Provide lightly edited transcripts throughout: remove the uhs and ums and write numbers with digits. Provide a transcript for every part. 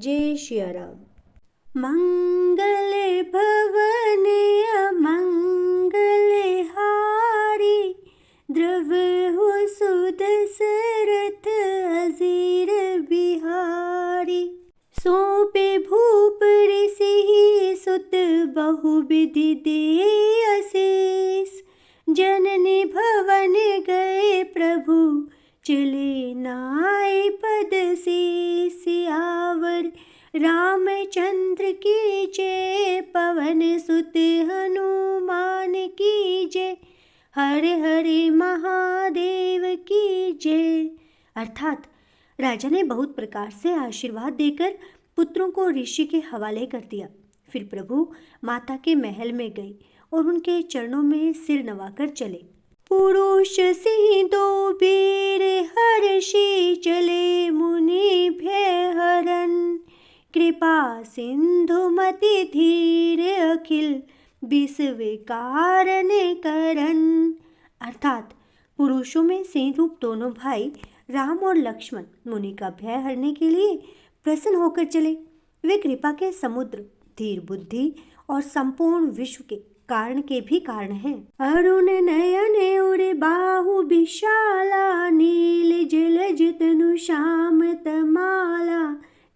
जय सिया राम। मंगल भवन अमंगल हारी, द्रवहु सुदशरथ अजीर बिहारी। सौंपे भूप ऋषि सुत बहुविधि दे आशीष, जननी भवन गए प्रभु चले नाय पद से। सियावर रामचंद्र की जय, पवन सुत हनुमान की जय, हर हरे महादेव की जय। अर्थात राजा ने बहुत प्रकार से आशीर्वाद देकर पुत्रों को ऋषि के हवाले कर दिया। फिर प्रभु माता के महल में गए और उनके चरणों में सिर नवाकर चले। पुरुष सिंह दो वीर हर्षि, चले मुनि भय हरन, कृपा सिंधु मति धीर, अखिल विश्व कारण करन। अर्थात पुरुषों में सिंह रूप दोनों भाई राम और लक्ष्मण मुनि का भय हरने के लिए प्रसन्न होकर चले। वे कृपा के समुद्र, धीर बुद्धि और संपूर्ण विश्व के कारण के भी कारण हैं। अरुण नयन उर बाहु विशाला, नील जलज तनु श्याम तमाला,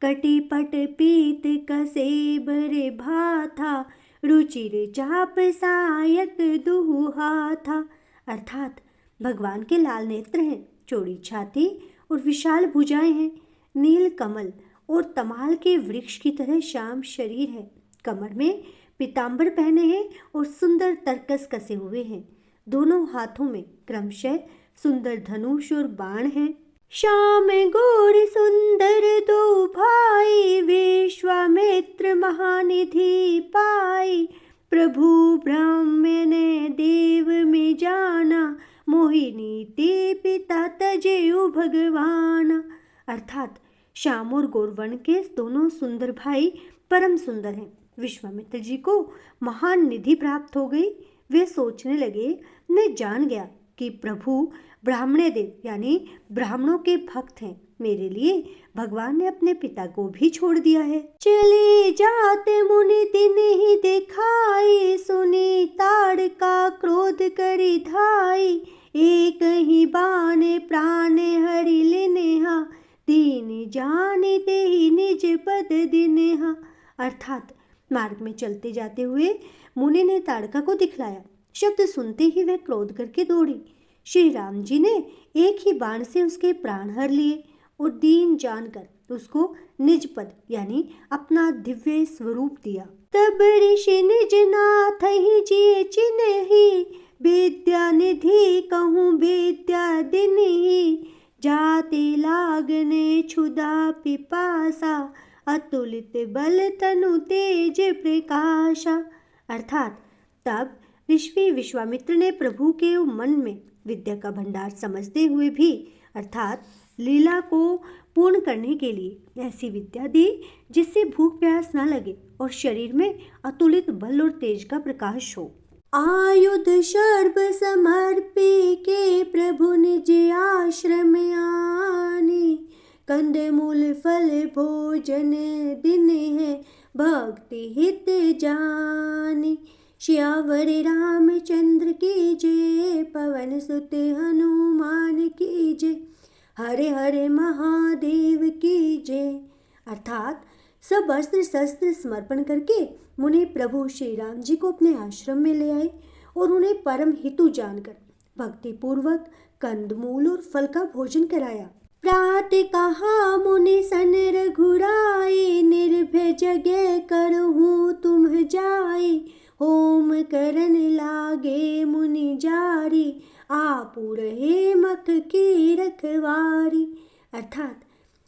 कटिपट पीत कसेब रे भाथा, रुचिर चाप सायक दुहु हाथा। अर्थात भगवान के लाल नेत्र हैं, चौड़ी छाती और विशाल भुजाएं हैं, नील कमल और तमाल के वृक्ष की तरह श्याम शरीर है, कमर में पीतांबर पहने हैं और सुंदर तरकस कसे हुए हैं। दोनों हाथों में क्रमशः सुंदर धनुष और बाण हैं। श्याम गौर सुंदर दो भाई, विश्वामित्र महानिधि पाई, प्रभु ब्राह्मण देव में जाना, मोहिनी ते पिता तजेउ भगवान। अर्थात श्याम और गौरवर्ण के दोनों सुंदर भाई परम सुंदर हैं। विश्वामित्र जी को महान निधि प्राप्त हो गई। वे सोचने लगे, मैं जान गया कि प्रभु ब्राह्मण देव यानी ब्राह्मणों के भक्त हैं। मेरे लिए भगवान ने अपने पिता को भी छोड़ दिया है। चले जाते मुनि दिन ही दिखाई, सुनी ताड़का क्रोध करी धाई, एक ही बाण प्राण हरि लेनेहा, दीन जाने ते ही निज पद दिनेहा। अर्थात मार्ग में चलते जाते हुए मुनि ने ताड़का को दिखलाया। शब्द सुनते ही वह क्रोध करके दौड़ी। श्री राम जी ने एक ही बाण से उसके प्राण हर लिए और दीन जानकर उसको निज पद यानी अपना दिव्य स्वरूप दिया। तब ऋषि निज नाथ ही जिए चिन्हि, विद्या निधि कहूँ विद्या दिनहि, जाते लागने क्षुधा पिपासा, अतुलित बल तनु तेज प्रकाशा। अर्थात तब ऋषि विश्वामित्र ने प्रभु के मन में विद्या का भंडार समझते हुए भी अर्थात लीला को पूर्ण करने के लिए ऐसी विद्या दी जिससे भूख प्यास न लगे और शरीर में अतुलित बल और तेज का प्रकाश हो। आयुध सर्व समर्पी के प्रभु निज आश्रम आनी, कंद मूल फल भोजन दिन है, भक्ति हित जानी। श्यावर रामचंद्र की जय, पवन सुत हनुमान की जय, हरे हरे महादेव की जय। अर्थात सब अस्त्र शस्त्र समर्पण करके मुनि प्रभु श्री राम जी को अपने आश्रम में ले आए और उन्हें परम हितु जानकर भक्ति पूर्वक कंदमूल और फल का भोजन कराया। प्रात कहा मुनि सन रघुराई, निर्भय जगह करहूँ तुम जाई, होम करन लागे मुनि जारी, आपू रहे मख की रखवारी। अर्थात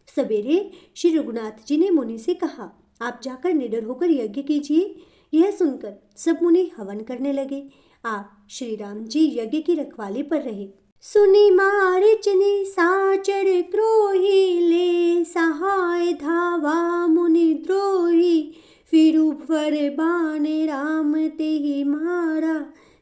सवेरे श्री रघुनाथ जी ने मुनि से कहा, आप जाकर निडर होकर यज्ञ कीजिए। यह सुनकर सब मुनि हवन करने लगे। आप श्री राम जी यज्ञ की रखवाली पर रहे। सुनी मारिचनि साचर क्रोही, ले सहाय धावा मुनि द्रोही, फिरु भर बाण राम तेहि मारा,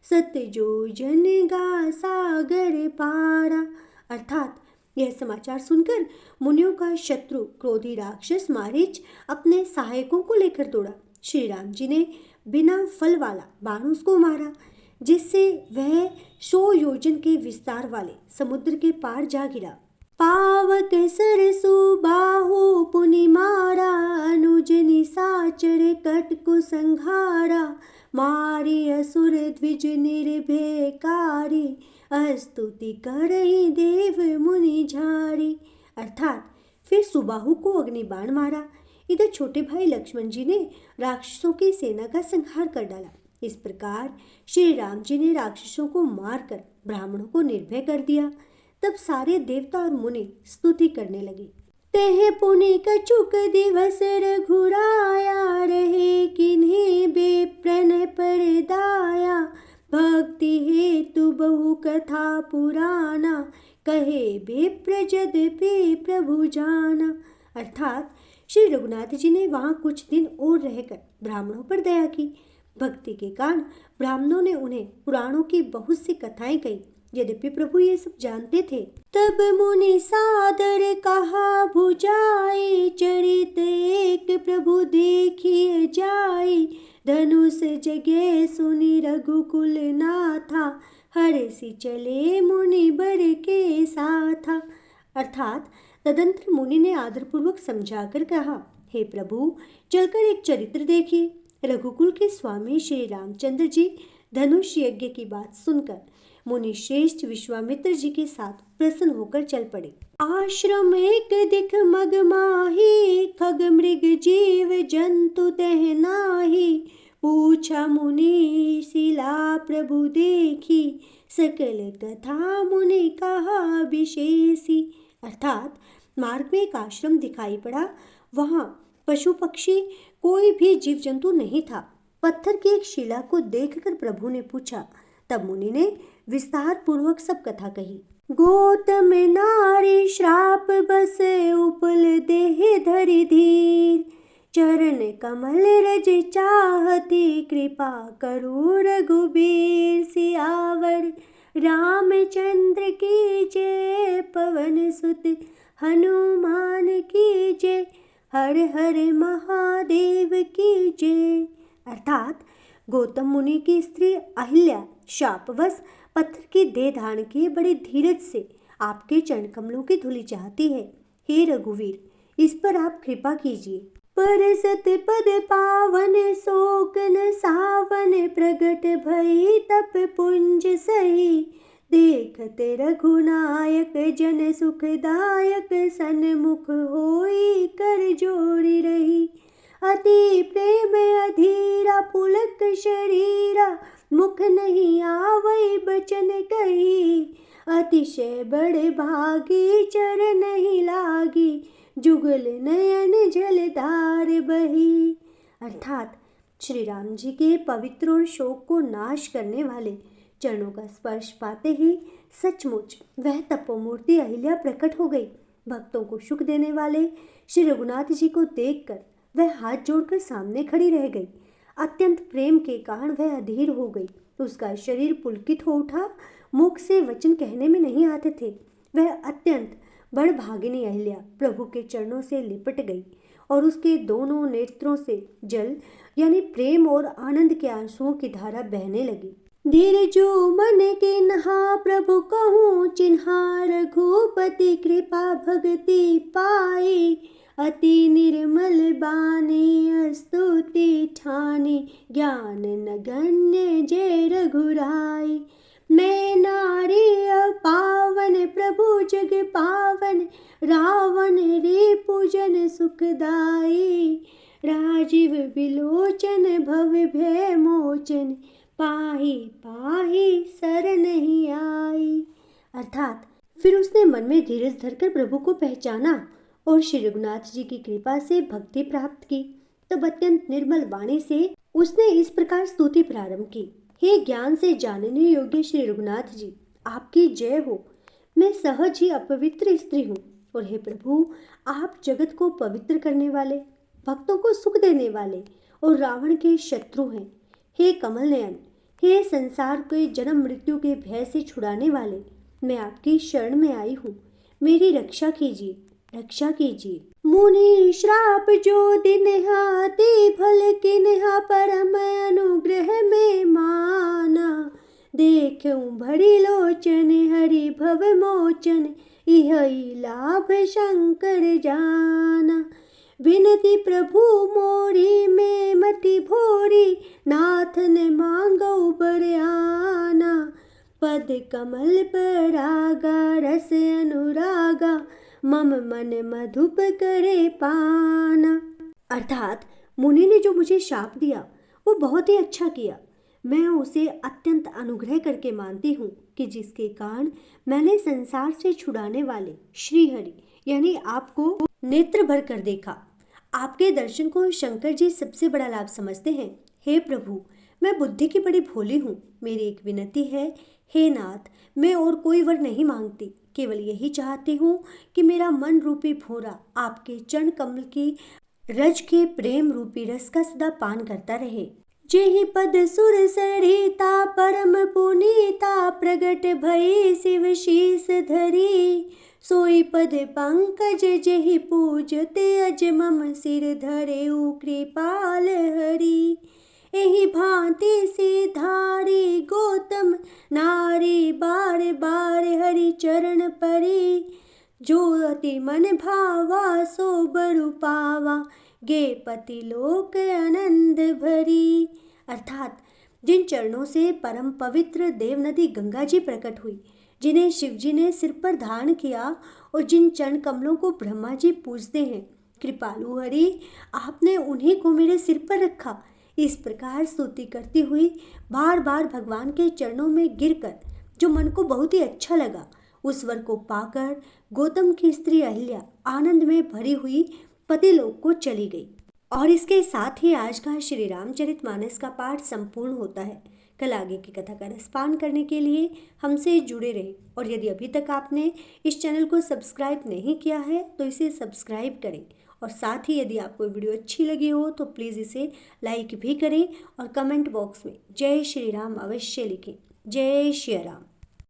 सत जो जन गा सागर पारा। अर्थात यह समाचार सुनकर मुनियों का शत्रु क्रोधी राक्षस मारीच अपने सहायकों को लेकर दौड़ा। श्री राम जी ने बिना फल वाला बाण उसको मारा, जिससे वह 100 योजन के विस्तार वाले समुद्र के पार जा गिरा। पावक सरसु बाहु पुनि मारा, अनुज निशाचर कट को संहारा, मारी असुर द्विज निर्भयकारी, स्तुति करहि देव मुनि झारी। अर्थात फिर सुबाहु को अग्निबाण मारा। इधर छोटे भाई लक्ष्मण जी ने राक्षसों की सेना का संहार कर डाला। इस प्रकार श्री राम जी ने राक्षसों को मारकर ब्राह्मणों को निर्भय कर दिया। तब सारे देवता और मुनि स्तुति करने लगे। तेह पुनि कछुक दिवस रघुराया, रहे किन्हीं बेप्रन पर दाया, भक्ति हेतु बहु कथा पुराना, कहे बेप्र जदपि प्रभु जाना। अर्थात श्री रघुनाथ जी ने वहां कुछ दिन और रहकर ब्राह्मणों पर दया की। भक्ति के कारण ब्राह्मणों ने उन्हें पुराणों की बहुत सी कथाएं कही, यद्यपि प्रभु ये सब जानते थे। तब मुनि सादर कहा भुजाई, चरित एक प्रभु देखिए जाई, धनुष जगे सुनि रघुकुल नाथा, हरसि चले मुनि बर के साथा। अर्थात तदंतर मुनि ने आदरपूर्वक समझाकर कहा, हे प्रभु, चलकर एक चरित्र देखिए। रघुकुल के स्वामी श्री रामचंद्र जी धनुष यज्ञ की बात सुनकर मुनि श्रेष्ठ विश्वामित्र जी के साथ प्रसन्न होकर चल पड़े। आश्रम एक दिख मग माही, खग मृग जीव जंतु तह नाही, पूछा मुनि शिला प्रभु देखी, सकल कथा मुनि कहा विशेषी। अर्थात मार्ग में एक आश्रम दिखाई पड़ा। वहां पशु पक्षी कोई भी जीव जंतु नहीं था। पत्थर की एक शिला को देखकर प्रभु ने पूछा। तब मुनि ने विस्तार पूर्वक सब कथा कही। गौतम नारी श्राप बस उपल देह धरि धीर, चरण कमल रज चाहती कृपा करो रघुबीर, सियावर रामचंद्र की जय, पवन सुत हनुमान की जय, हर हर महादेव की जय। अर्थात गौतम मुनि की स्त्री अहिल्या शापवश पत्थर की देह धारण किए बड़े धीरज से आपके चरण कमलों की धूलि चाहती है। हे रघुवीर, इस पर आप कृपा कीजिए। परसत पद पावन शोकन सावन, प्रगट भई तप पुंज सही, देखते रघुनायक जन सुखदायक, सन्मुख होई कर जोड़ी रही, अति प्रेम अधीरा पुलक शरीरा, मुख नहीं आवई बचन कही, अतिशय बड़े भागी चर नहीं लागी, जुगल नयन जलधार बही। अर्थात श्री राम जी के पवित्र और शोक को नाश करने वाले चरणों का स्पर्श पाते ही सचमुच वह तपोमूर्ति अहिल्या प्रकट हो गई। भक्तों को सुख देने वाले श्री रघुनाथ जी को देखकर वह हाथ जोड़कर सामने खड़ी रह गई। अत्यंत प्रेम के कारण वह अधीर हो गई। उसका शरीर पुलकित हो उठा। मुख से वचन कहने में नहीं आते थे। वह अत्यंत बड़भागिनी अहिल्या प्रभु के चरणों से लिपट गई और उसके दोनों नेत्रों से जल यानी प्रेम और आनंद के आंसुओं की धारा बहने लगी। धीर जो मन के नहा प्रभु कहूँ चिन्हा, रघुपति कृपा भक्ति पाई, अति निर्मल बानी स्तुति ठानी, ज्ञान नगण्य जय रघुराई। मैं नारी पावन प्रभु जग पावन, रावण रे पूजन सुखदाई, राजीव विलोचन भव भय मोचन, पाही पाही सर नहीं आई। अर्थात फिर उसने मन में धीरज धरकर प्रभु को पहचाना और श्री रघुनाथ जी की कृपा से भक्ति प्राप्त की। तब अत्यंत निर्मल वाणी से उसने इस प्रकार स्तुति प्रारंभ की। हे ज्ञान से जानने योग्य श्री रघुनाथ जी, आपकी जय हो। मैं सहज ही अपवित्र स्त्री हूँ और हे प्रभु, आप जगत को पवित्र करने वाले, भक्तों को सुख देने वाले और रावण के शत्रु हैं। हे कमल नयन, हे संसार के जन्म मृत्यु के भय से छुड़ाने वाले, मैं आपकी शरण में आई हूँ। मेरी रक्षा कीजिए, रक्षा कीजिए। मुनि श्राप जो दिन हाथी फल किन्हा परम अनुग्रह में माना। देखूं भरी लोचन हरि भव मोचन इहई लाभ शंकर जाना। विनती प्रभु मोरी में मति भोरी नाथ ने मांगो बरआना। पद कमल परागा रस अनुरागा मम मन मधुप करे पाना। अर्थात मुनि ने जो मुझे शाप दिया वो बहुत ही अच्छा किया। मैं उसे अत्यंत अनुग्रह करके मानती हूँ कि जिसके कारण मैंने संसार से छुड़ाने वाले श्री हरि यानी आपको नेत्र भर कर देखा। आपके दर्शन को शंकर जी सबसे बड़ा लाभ समझते हैं। हे प्रभु, मैं बुद्धि की बड़ी भोली हूँ। मेरी एक विनती है, हे नाथ, मैं और कोई वर नहीं मांगती, केवल यही चाहती हूँ कि मेरा मन रूपी भोरा आपके चरण कमल की रज के प्रेम रूपी रस का सदा पान करता रहे। जेहि पद सुर सरिता परम पुनीता प्रगट भई शिव शीस धरी। सोई पद पंकज जेहि पूजते अज मम सिर धरे कृपाल हरि। एहि भांति से धारी गौतम नारी बार बार हरि चरण परी। जो अति मन भावा सो बरु पावा गे पति लोक आनंद भरी। अर्थात जिन चरणों से परम पवित्र देव नदी गंगा जी प्रकट हुई, जिन्हें शिव जी ने सिर पर धारण किया और जिन चरण कमलों को ब्रह्मा जी पूजते हैं, कृपालु हरि आपने उन्हीं को मेरे सिर पर रखा। इस प्रकार स्तुति करती हुई बार बार भगवान के चरणों में गिरकर जो मन को बहुत ही अच्छा लगा, उस वर को पाकर गौतम की स्त्री अहिल्या आनंद में भरी हुई पतिलोक को चली गई। और इसके साथ ही आज का श्री रामचरितमानस का पाठ संपूर्ण होता है। कल आगे की कथा का रसपान करने के लिए हमसे जुड़े रहें और यदि अभी तक आपने इस चैनल को सब्सक्राइब नहीं किया है तो इसे सब्सक्राइब करें और साथ ही यदि आपको वीडियो अच्छी लगी हो तो प्लीज़ इसे लाइक भी करें और कमेंट बॉक्स में जय श्री राम अवश्य लिखें। जय श्री राम।